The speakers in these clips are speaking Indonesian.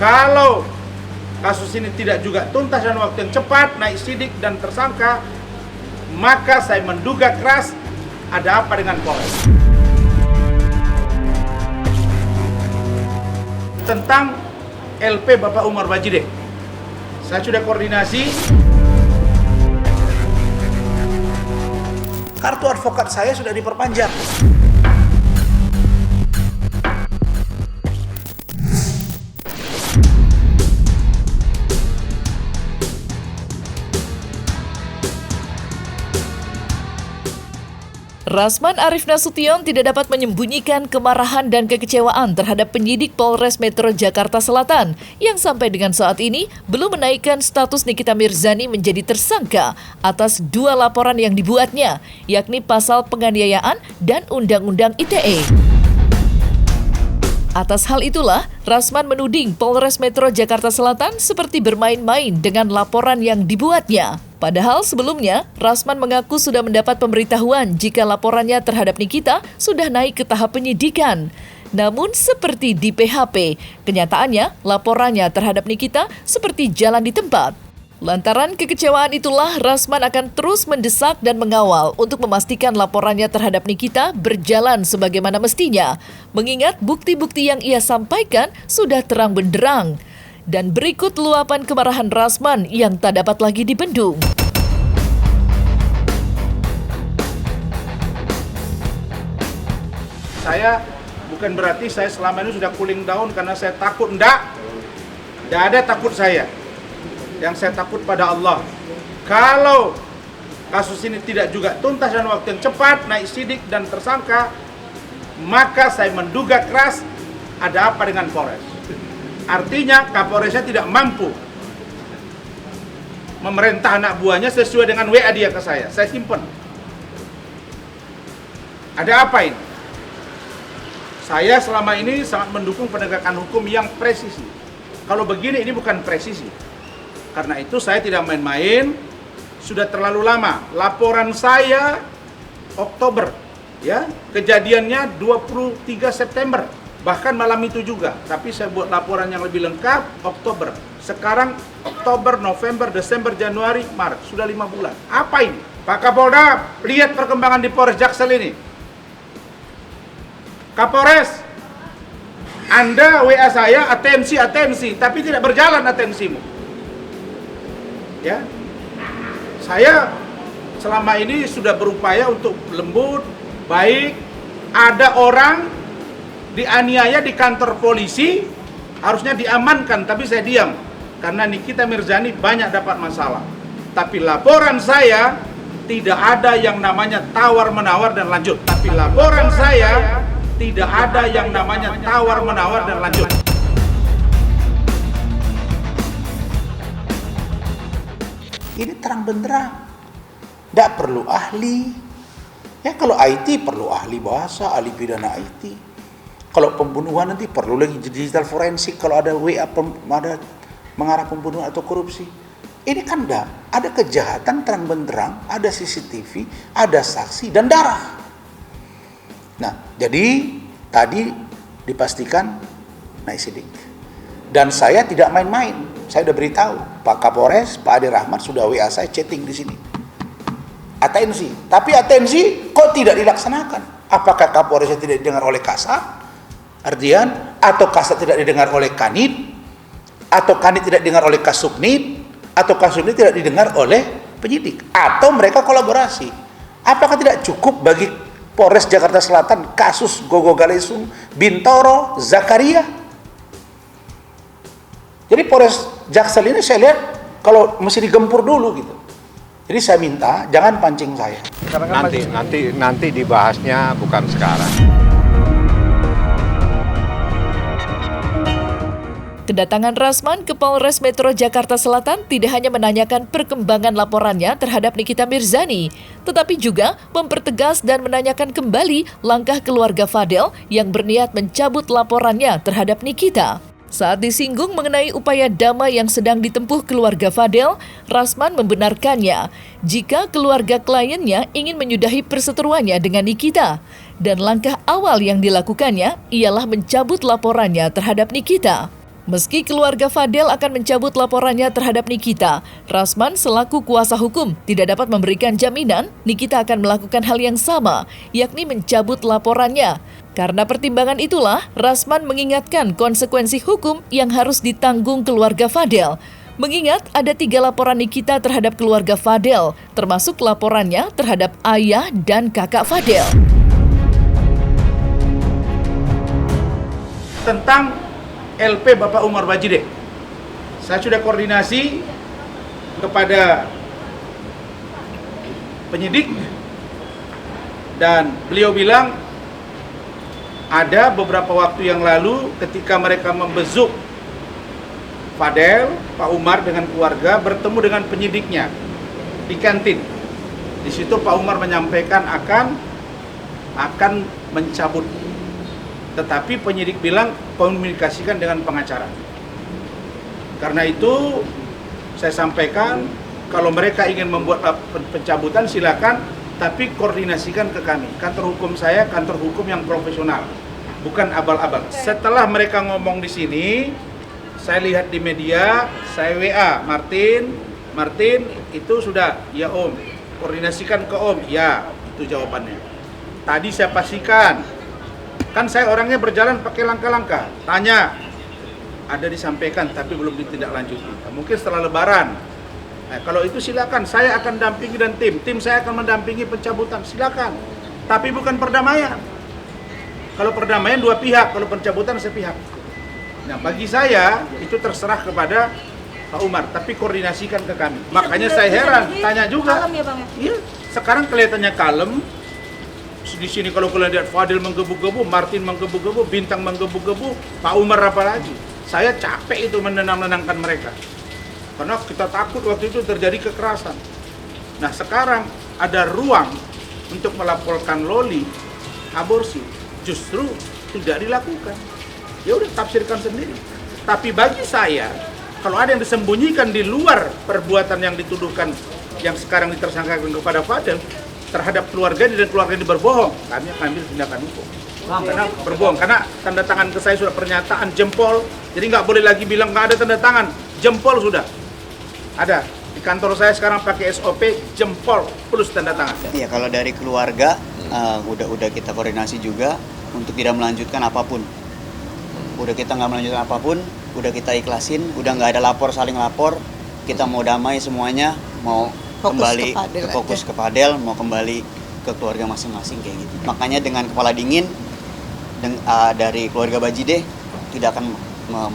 Kalau kasus ini tidak juga tuntas dalam waktu yang cepat, naik sidik dan tersangka, maka saya menduga keras ada apa dengan Polres. Tentang LP Bapak Umar Bajide, saya sudah koordinasi. Kartu advokat saya sudah diperpanjang. Rasman Arif Nasution tidak dapat menyembunyikan kemarahan dan kekecewaan terhadap penyidik Polres Metro Jakarta Selatan yang sampai dengan saat ini belum menaikkan status Nikita Mirzani menjadi tersangka atas 2 laporan yang dibuatnya, yakni pasal penganiayaan dan Undang-Undang ITE. Atas hal itulah, Rasman menuding Polres Metro Jakarta Selatan seperti bermain-main dengan laporan yang dibuatnya. Padahal sebelumnya, Rasman mengaku sudah mendapat pemberitahuan jika laporannya terhadap Nikita sudah naik ke tahap penyidikan. Namun seperti di PHP, kenyataannya laporannya terhadap Nikita seperti jalan di tempat. Lantaran kekecewaan itulah, Rasman akan terus mendesak dan mengawal untuk memastikan laporannya terhadap Nikita berjalan sebagaimana mestinya, mengingat bukti-bukti yang ia sampaikan sudah terang benderang. Dan berikut luapan kemarahan Rasman yang tak dapat lagi dibendung. Saya bukan berarti saya selama ini sudah cooling down karena saya takut. Tidak ada takut saya. Yang saya takut pada Allah. Kalau kasus ini tidak juga tuntas dalam waktu yang cepat, naik sidik dan tersangka, maka saya menduga keras ada apa dengan Polres. Artinya Kapolresnya tidak mampu memerintah anak buahnya sesuai dengan WA dia ke saya. Saya simpen. Ada apa ini? Saya selama ini sangat mendukung penegakan hukum yang presisi. Kalau begini ini bukan presisi. Karena itu saya tidak main-main. Sudah terlalu lama. Laporan saya Oktober, ya. Kejadiannya 23 September. Bahkan malam itu juga. Tapi saya buat laporan yang lebih lengkap Oktober. Sekarang Oktober, November, Desember, Januari, Maret. Sudah 5 bulan. Apa ini? Pak Kapolda, lihat perkembangan di Polres Jaksel ini. Kapolres, Anda WA saya atensi, tapi tidak berjalan atensimu. Ya, saya selama ini sudah berupaya untuk lembut, baik. Ada orang dianiaya di kantor polisi, harusnya diamankan, tapi saya diam. Karena Nikita Mirzani banyak dapat masalah. Tapi laporan saya tidak ada yang namanya tawar-menawar dan lanjut. Tapi laporan saya tidak ada yang namanya tawar-menawar dan lanjut. Ini terang benderang. Tidak perlu ahli. Ya kalau IT perlu ahli bahasa, ahli pidana IT. Kalau pembunuhan nanti perlu lagi digital forensik kalau ada WA ada mengarah pembunuhan atau korupsi. Ini kan ada kejahatan terang benderang, ada CCTV, ada saksi dan darah. Nah, jadi tadi dipastikan naik sidik. Dan saya tidak main-main. Saya sudah beritahu Pak Kapolres, Pak Ade Rahmat sudah WA saya chatting di sini. Atensi, tapi atensi kok tidak dilaksanakan? Apakah Kapolresnya tidak didengar oleh Kasat? Ardian, atau Kasat tidak didengar oleh Kanit, atau Kanit tidak didengar oleh Kasubnit, atau Kasubnit tidak didengar oleh penyidik, atau mereka kolaborasi. Apakah tidak cukup bagi Polres Jakarta Selatan kasus Gogo Galesung, Bintoro, Zakaria? Jadi Polres Jaksel ini saya lihat kalau mesti digempur dulu gitu. Jadi saya minta jangan pancing saya. Nanti dibahasnya bukan sekarang. Kedatangan Rasman ke Polres Metro Jakarta Selatan tidak hanya menanyakan perkembangan laporannya terhadap Nikita Mirzani, tetapi juga mempertegas dan menanyakan kembali langkah keluarga Fadel yang berniat mencabut laporannya terhadap Nikita. Saat disinggung mengenai upaya damai yang sedang ditempuh keluarga Fadel, Rasman membenarkannya jika keluarga kliennya ingin menyudahi perseteruannya dengan Nikita. Dan langkah awal yang dilakukannya ialah mencabut laporannya terhadap Nikita. Meski keluarga Fadel akan mencabut laporannya terhadap Nikita, Rasman selaku kuasa hukum tidak dapat memberikan jaminan Nikita akan melakukan hal yang sama, yakni mencabut laporannya. Karena pertimbangan itulah, Rasman mengingatkan konsekuensi hukum yang harus ditanggung keluarga Fadel. Mengingat ada 3 laporan Nikita terhadap keluarga Fadel, termasuk laporannya terhadap ayah dan kakak Fadel. Tentang LP Bapak Umar Bajide, saya sudah koordinasi kepada penyidik dan beliau bilang ada beberapa waktu yang lalu ketika mereka membesuk Fadel, Pak Umar dengan keluarga bertemu dengan penyidiknya di kantin. Di situ Pak Umar menyampaikan akan mencabut. Tetapi penyidik bilang komunikasikan dengan pengacara. Karena itu saya sampaikan kalau mereka ingin membuat pencabutan silakan, tapi koordinasikan ke kami. Kantor hukum saya kantor hukum yang profesional, bukan abal-abal. Setelah mereka ngomong di sini, saya lihat di media, saya WA Martin itu sudah, ya Om, koordinasikan ke Om, ya itu jawabannya. Tadi saya pastikan, kan saya orangnya berjalan pakai langkah-langkah, tanya, ada disampaikan tapi belum ditindaklanjuti. Mungkin setelah Lebaran. Nah, kalau itu silakan, saya akan dampingi dan tim saya akan mendampingi pencabutan, silakan. Tapi bukan perdamaian. Kalau perdamaian 2 pihak, kalau pencabutan sepihak. Nah, bagi saya itu terserah kepada Pak Umar, tapi koordinasikan ke kami. Makanya saya heran, tanya juga. Kalem ya Bang? Iya, sekarang kelihatannya kalem. Di sini kalau kalian lihat Fadil menggebu-gebu, Martin menggebu-gebu, Bintang menggebu-gebu, Pak Umar apa lagi? Saya capek itu menenang-nenangkan mereka. Karena kita takut waktu itu terjadi kekerasan. Nah, sekarang ada ruang untuk melaporkan Loli aborsi, justru tidak dilakukan. Ya udah, tafsirkan sendiri. Tapi bagi saya, kalau ada yang disembunyikan di luar perbuatan yang dituduhkan, yang sekarang ditersangkakan kepada Fadil, terhadap keluarga dan keluarga ini berbohong, kami akan ambil tindakan hukum. Karena berbohong, karena tanda tangan ke saya sudah pernyataan jempol, jadi nggak boleh lagi bilang nggak ada tanda tangan, jempol sudah ada. Di kantor saya sekarang pakai SOP jempol plus tanda tangan. Ya kalau dari keluarga udah kita koordinasi juga untuk tidak melanjutkan apapun. Udah kita nggak melanjutkan apapun, udah kita ikhlasin, udah nggak ada saling lapor, kita mau damai semuanya, mau kembali fokus ke Fadel, mau kembali ke keluarga masing-masing kayak gitu. Makanya dengan kepala dingin dari keluarga Bajide tidak akan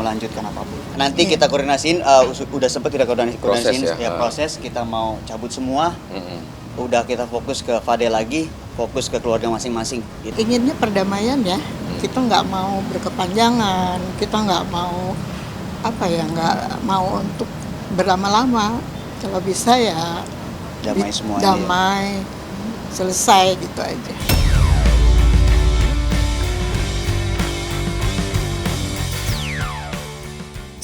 melanjutkan apapun. Nanti kita koordinasiin, udah sempat kita koordinasiin proses kita mau cabut semua. Udah kita fokus ke Fadel lagi, fokus ke keluarga masing-masing. Gitu. Inginnya perdamaian ya. Kita nggak mau berkepanjangan, kita nggak mau nggak mau untuk berlama-lama. Kalau bisa ya damai semuanya. Damai, selesai gitu aja.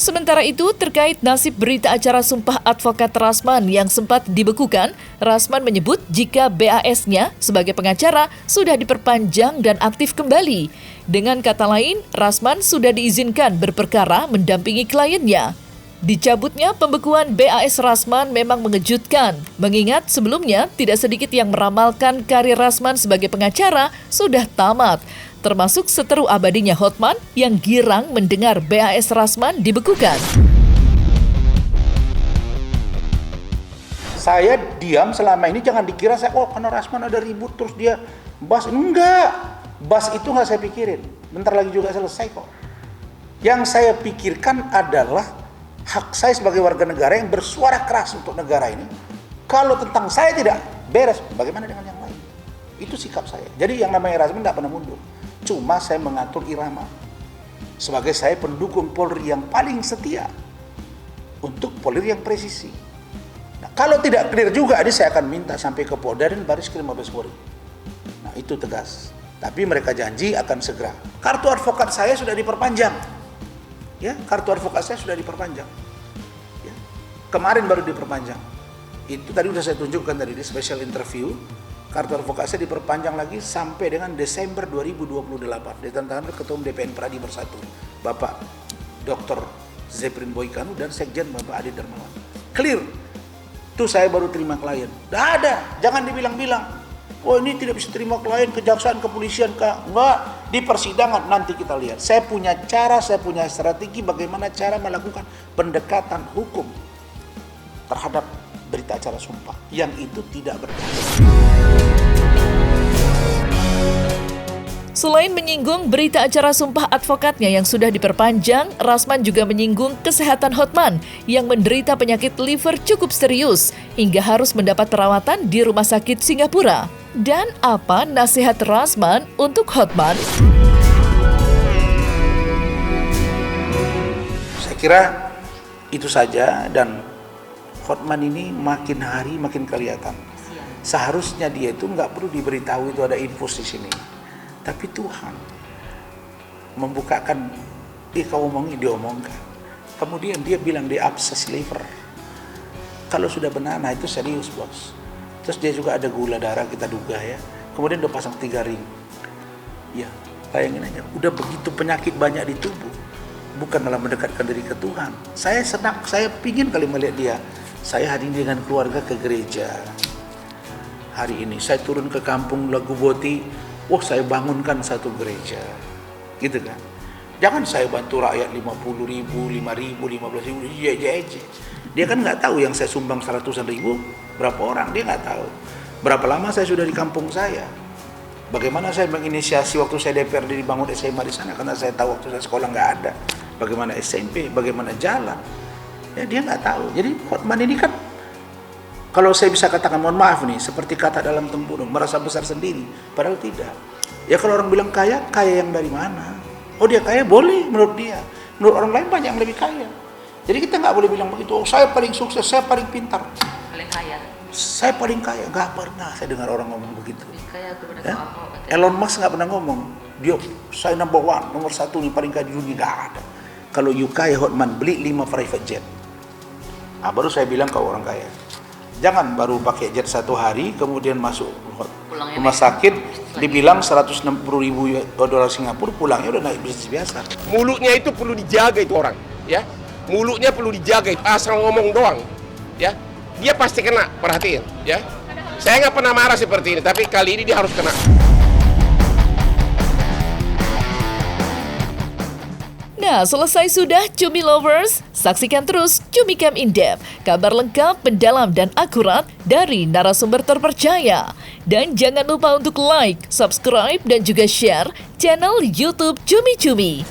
Sementara itu, terkait nasib berita acara Sumpah Advokat Rasman yang sempat dibekukan, Rasman menyebut jika BAS-nya sebagai pengacara sudah diperpanjang dan aktif kembali. Dengan kata lain, Rasman sudah diizinkan berperkara mendampingi kliennya. Dicabutnya pembekuan BAS Rasman memang mengejutkan, mengingat sebelumnya tidak sedikit yang meramalkan karir Rasman sebagai pengacara sudah tamat, termasuk seteru abadinya Hotman yang girang mendengar BAS Rasman dibekukan. Saya diam selama ini, jangan dikira saya, karena Rasman ada ribut terus dia bas. Enggak, bas itu nggak saya pikirin, bentar lagi juga selesai kok. Yang saya pikirkan adalah hak saya sebagai warga negara yang bersuara keras untuk negara ini. Kalau tentang saya tidak beres, bagaimana dengan yang lain? Itu sikap saya. Jadi yang namanya Rasman tidak pernah mundur. Cuma saya mengatur irama. Sebagai saya pendukung Polri yang paling setia untuk Polri yang presisi. Nah, kalau tidak clear juga, ini saya akan minta sampai ke Polda dan Baris Krim Mabes Polri. Nah, itu tegas. Tapi mereka janji akan segera. Kartu advokat saya sudah diperpanjang. Ya, kartu advokat saya sudah diperpanjang. Ya, kemarin baru diperpanjang. Itu tadi sudah saya tunjukkan tadi di special interview. Kartu advokat saya diperpanjang lagi sampai dengan Desember 2028. Ditandatangani Ketua Umum DPN Pradi Bersatu, Bapak Dr. Zeprin Boykanu dan Sekjen Bapak Adi Darmawan. Clear. Itu saya baru terima klien. Nggak ada, jangan dibilang-bilang. Oh ini tidak bisa terima klien, kejaksaan, kepolisian, enggak. Di persidangan nanti kita lihat. Saya punya cara, saya punya strategi bagaimana cara melakukan pendekatan hukum terhadap berita acara sumpah yang itu tidak berdasar. Selain menyinggung berita acara sumpah advokatnya yang sudah diperpanjang, Rasman juga menyinggung kesehatan Hotman yang menderita penyakit liver cukup serius hingga harus mendapat perawatan di rumah sakit Singapura. Dan apa nasihat Rasman untuk Hotman? Saya kira itu saja, dan Hotman ini makin hari makin kelihatan. Seharusnya dia itu nggak perlu diberitahu itu ada infus di sini. Tapi Tuhan membukakan, kau omongin, dia omongkan. Kemudian dia bilang dia abses liver. Kalau sudah benar, nah itu serius bos. Terus dia juga ada gula darah kita duga ya. Kemudian udah pasang 3 ring. Ya, bayangin aja, udah begitu penyakit banyak di tubuh. Bukan dalam mendekatkan diri ke Tuhan. Saya senang, saya pingin kali melihat dia. Saya hadir dengan keluarga ke gereja. Hari ini saya turun ke kampung Lagu Boti. Saya bangunkan satu gereja, gitu kan. Jangan saya bantu rakyat 50.000, 5.000, 15.000, dia kan nggak tahu yang saya sumbang 100.000 berapa orang, dia nggak tahu. Berapa lama saya sudah di kampung saya, bagaimana saya menginisiasi waktu saya DPRD dibangun SMA di sana, karena saya tahu waktu saya sekolah nggak ada. Bagaimana SMP, bagaimana jalan, ya dia nggak tahu. Jadi Hotman ini kan, kalau saya bisa katakan, mohon maaf nih, seperti kata dalam Tempurung, merasa besar sendiri, padahal tidak. Ya kalau orang bilang kaya, kaya yang dari mana? Oh dia kaya, boleh menurut dia. Menurut orang lain banyak yang lebih kaya. Jadi kita nggak boleh bilang begitu, oh saya paling sukses, saya paling pintar. Paling kaya. Saya paling kaya, nggak pernah saya dengar orang ngomong begitu. Kaya kepada Ya? Ahok. Elon Musk nggak pernah ngomong, dia saya number 1, nomor 1 nih paling kaya di dunia, nggak ada. Kalau you kaya Hotman, beli 5 private jet. Baru saya bilang kau orang kaya. Jangan baru pakai jet 1 hari, kemudian masuk rumah sakit, dibilang 160.000 dolar Singapura, pulangnya udah naik bisnis biasa. Mulutnya itu perlu dijaga itu orang, ya. Mulutnya perlu dijaga, itu asal ngomong doang, ya. Dia pasti kena, perhatiin, ya. Saya nggak pernah marah seperti ini, tapi kali ini dia harus kena. Nah, selesai sudah Cumi Lovers? Saksikan terus Cumi Camp In-Depth, kabar lengkap, mendalam, dan akurat dari narasumber terpercaya. Dan jangan lupa untuk like, subscribe, dan juga share channel YouTube Cumi Cumi.